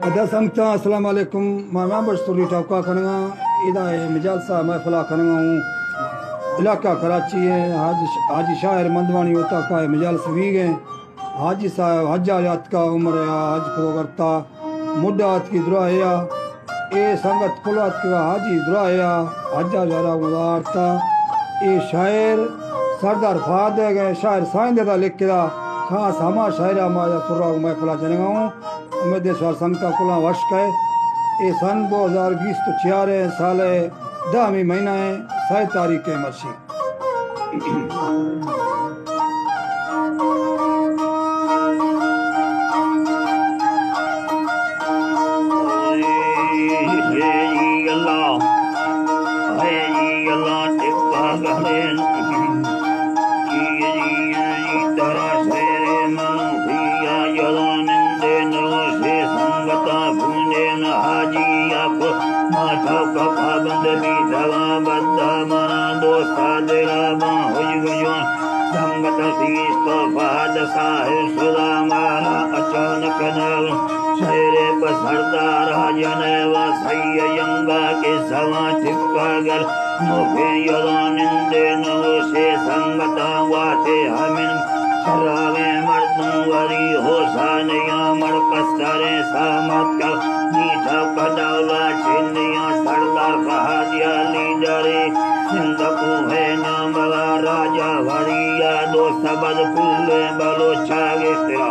अदा संगता अस्सलाम वालेकुम मैं बरसतुली टापका खनगा इदा मजालसा महफिला खनगा हूँ इलाका कराची है। हाजी शायर मंदवानी होता का मजालस भी गए हाजी साहब हजा यात का उम्र है हज को करता मुड्डात की दुआया ए संगत कुलात का हाजी दुआया हजा जरा गुजारता ए शायर सरदार फाद गए शायर साइंदे दा लिख के खास हमा शायरा माया सुरा महफिला चलेगा हूँ उम्मीद सवाल संगता कुला वर्ष का ये सन 2020 तो 6 साल 10वीं महीना है 7 तारीख के मर्शी शेरे बसरदार जने वसैय यंगा के सवा चिपकागर मुखे यदानिंदे नवो से संगता वाते हमिन शरावे मर्दों वरी होसानिया मरकसरे सामत का नीचा कदौला छिन्निया सरदार फहादिया लीडरे सिंधकू है नामला राजा वरिया दो सबद कुल्ले बलोचा के तेरा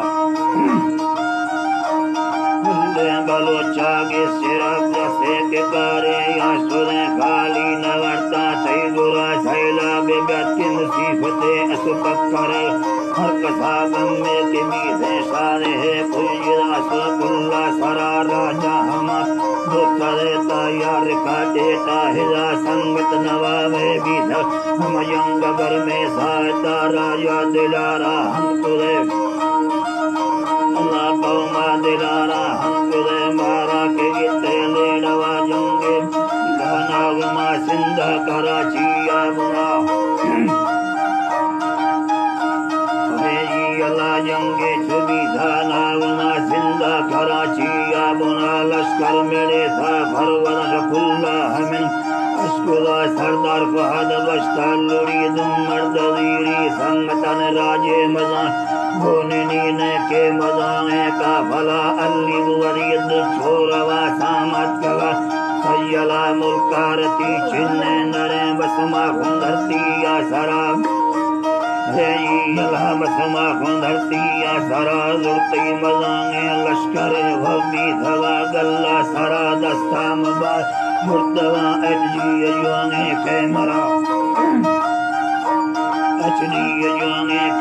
बलोचा के सिरक से के करे आसुरे खाली नगरता सही गुरा सैला बेबत की मुसीबते असुपक्कर हर कसा गम में के मीठे सारे है कोई असुकुल्ला सरा राजा हम दोस्तरे तैयार का देता हिजा संगत नवावे भी हम यंगर में साता राजा दिलारा हम तुरे अल्लाह कौमा दिलारा हम तुरे मारा के गीते ले नवा जंगे गाना गमा सिंधा कराची आबुना अल्लाह जंगे छुबी गाना गमा सिंधा कराची आबुना लश्कर मेरे था भरवरश कुल्ला हमिन अशकुला सरदार फहद बश्ता लुड़ी दुम मर्दवीरी संगतन राजे मजा गोने के मजाए का भला अल्ली वरीद छोरवा सामत कवा सयला मुल्कारती छिन्ने नरे बसमा धरती या शराब यला बसमा धरती या सरा जुड़ती मजाए लश्कर भवी धवा गल्ला सरा दस्ता मबा मुर्तवा अजी योने के मरा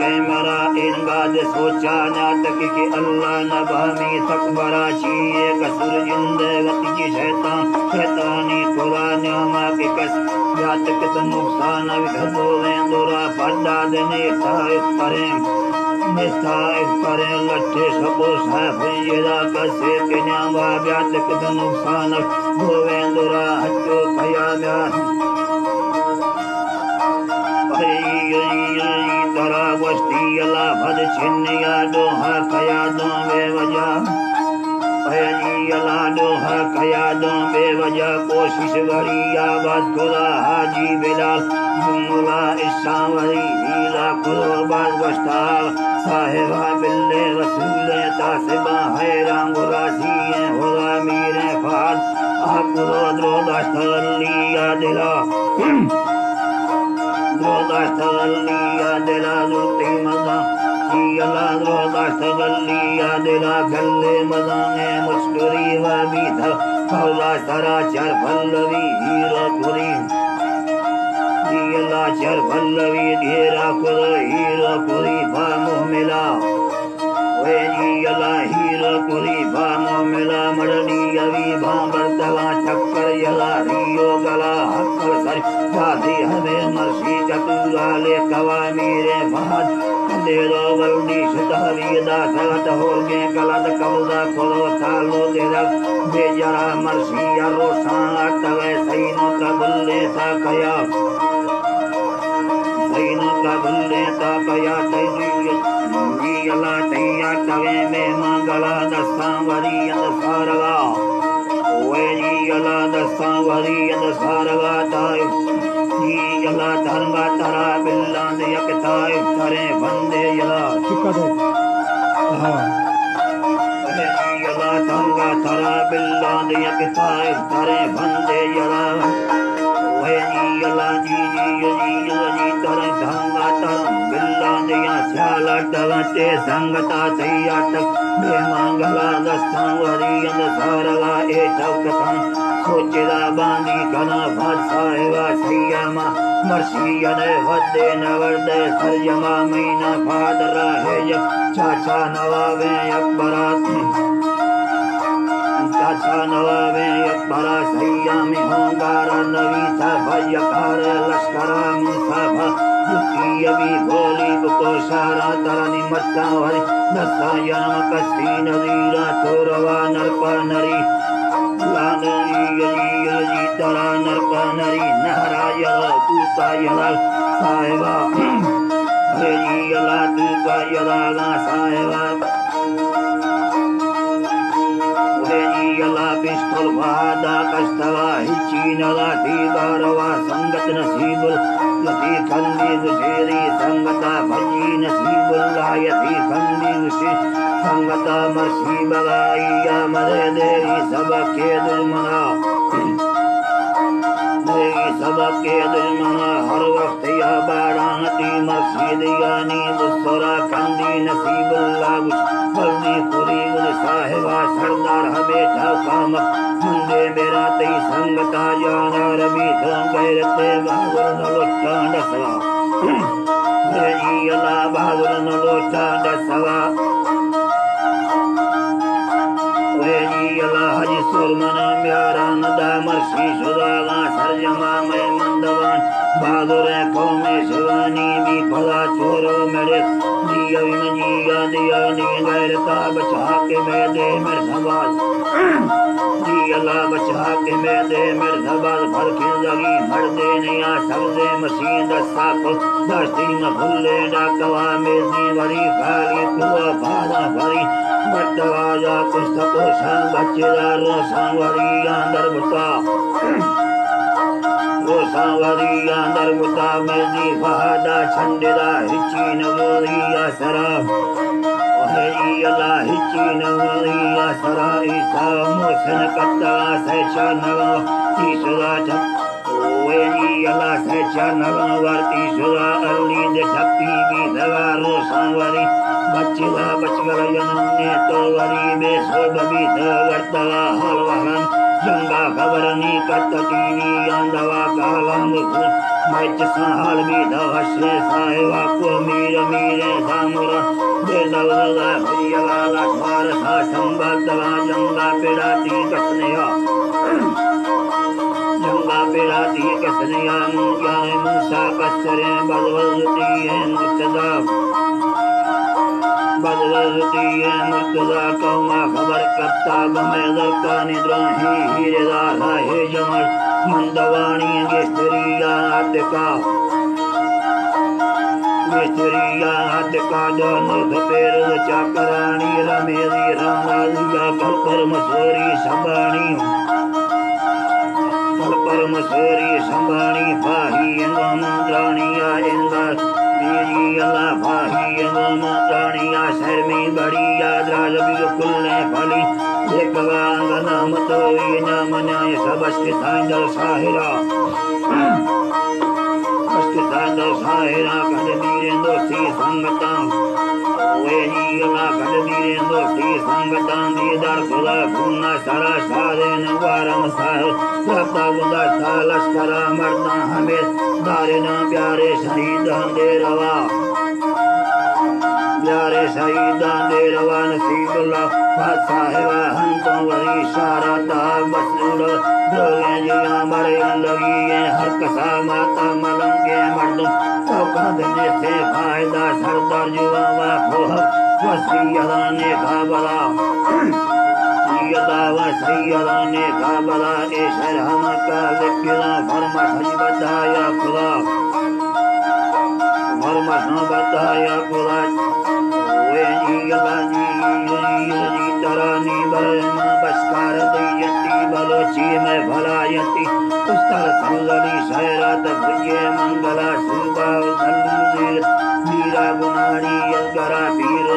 कैमरा इनगाद सोचा नाटक के अल्लाह नबामी तक बरा चाहिए कसुर जिंदगी की शैतानी खुदा न्यामा के कस जातक तो नुकसान विधो दूरा पड्डा देने करें लट्ठे सपो साफ येदा कसे के न्यामा जातक तो नुकसान गोवेंदुरा हच्चो खया तरा वस्ती अला भद छिन्निया दोहा कया दो बेवजा अला दोहा कया दो बेवजा कोशिश वरिया बद खुदा हाजी बिलाल जुमला इस्सावरी हीला खुदा बद वस्ता साहिबा बिल्ले रसूल तासिबा हैरान गुरासी खुदा मीरे फाद आकुरो द्रोदास्तलिया दिला द्रोदास्तलिया दिला जुर्ती मजा यला द्रोदास्तलिया दिला गल्ले मजाने मुस्कुरी व बीथा कौला सरा चर पल्लवी हीरा पुरी यला चर पल्लवी घेरा कुरो हीरा पुरी फामो मिला वे यला हीरा पुरी फामो मिला मरनी अभी भांबर दवा चक्कर यला रियो गला हक्कर सर जाती हमें मर्सी चतुरा ले कवा मेरे फाद दे दो वल्दी शतावी दा सगत हो गए गलत कबूदा खोलो चालो तेरा बेजरा मर्सी या रोशान तवे सैनो कबुल्ले सा कया सैनो कबुल्ले सा कया तैजी यला तैया तवे में मंगला दस्ता वरी सारगा वे जी यला दसा वरी यद सारगा ताय जी यला धर्मा तरा बिल्ला दे यकताय करे बंदे यला चिक्का दे हाँ वे जी यला धर्मा तरा बिल्ला दे यकताय करे बंदे यला वे जी यला जी तरह धंगा तरम बिल्ला दिया स्याला टवते संगता तैया तक बे मंगला दस्ता वरी अंद सारगा ए चौकता सोचदा बांदी कना फसाएवा सैयामा मर्सियन वदे नवरदे सरजमा महीना फादरा है चाचा नवाबे अकबरात चाचा नवाबे अकबरा सैयामी होंगारा नवी था भयकार लश्करा मुसाफा दुखी अभी भोली बुको सारा तरनी मत्ता वरी दसा यम कसी नदीरा थोरवा नरपा नरी लानरी यजी तरा नरपा नरी नहरा यला तूता यला साहेबा यजी यला तूता यला साहेबा यला पिस्तौल वादा कस्तवा हिचीनला दीवारवा संगत नसीबुल यती खंदी दुशेरी संगता भजी नसीबुल लायती खंदी दुशे संगता मर्सी बगाइया मरे देरी सबके दुर्मना देरी सबके दुर्मना हर वक्त या बाराती मर्सी दियानी बुस्सरा खंदी नसीबुल लाउश बल्दी खुरी साहिबा सरदार हमेशा काम मुंडे मेरा तई संगता जाना रवि संगैरते बाबुर नलोचा दसवा जी अला बाबुर नलोचा दसवा जी अला हज सुरमना म्यारा नदा मर्सी सुदागा सरजमा मैं मंदवान बहादुर कौमे शिवानी भी भला छोरो मेरे दिया दिया दिया गैरता बचा के मैं दे मेरे सवाल जी अल्लाह बचा के मैं दे मेरे सवाल भर की लगी भर दे नया सबसे मसीह दस्ता को दस्ती न भूले डाकवा मेरी वरी खाली कुआ भादा भरी बटवा जा कुछ को संग बच्चेदार सांवरी अंदर बुता रोसावरी अंदर बुता मेरी फहादा छंडेदा हिची नवरिया सराब ओहे अल्लाह हिची नवरिया सरा ईसा मोसन कत्ता सैचा नवा तीसरा ओहे अल्लाह सैचा नवा वर्ती सुरा अली दे ठप्पी भी दवा रोसावरी बच्चेदा बचगल जनने तो वरी में सो बबी दवरतवा हलवाहन जंगा खबरनी कत्तीवी अंधवा कालंग मैच संहाल भी धवश्य साहेबा को मीर मीरे सामुरा बेदवला भैया लखवार सा संबद्धवा जंगा पेड़ाती कसनया जंगा पेड़ाती कसनया मुझाए मुसा कसरे बदवलती है मुर्तदा बदलती है मुर्तजा कौमा खबर करता बमेदर का निद्राही हीरेदार है जमल मंदवाणी गेस्त्रिया आतिका गेस्त्रिया आतिका दोनों धपेर चाकरानी रमेरी रामालिया कलकर मसूरी संबाणी कलकर मसूरी संबाणी फाही मंत्राणिया इंदर मेरी अल्लाह भाई मंत्राणिया शहर में बड़ी याद राजबी कुल्ले फली एक वांगना मतो ये नाम न्याय सब अस्तित्व साहिरा अस्तित्व साहिरा कदमीरे दोस्ती संगता वे जी अल्लाह कदमीरे दोस्ती संगता दीदार खुदा घूमना सारा सारे नवारम साह रफ्ता गुदा सा लश्करा मरदा हमें दारिना प्यारे शहीद दे रवा प्यारे शहीद दे रवा नसीबुल्ला साहिबा हंतों वरी सारा ता बसूर दोगे जिया मरे लगी है हर कसा माता मलंगे मर्दुम तो कादने से फायदा सरदार जुआ वा खोह वसीयदा ने खाबला सैयदा ने खाबला ए शरहम का ज़िक्रा फरमा सज बताया खुदा फरमा सा बताया खुदा वे जी तरानी बरमा बस सैरात भुजे मंगला सुबा नल्लू वीरा गुनारी यलगरा पीर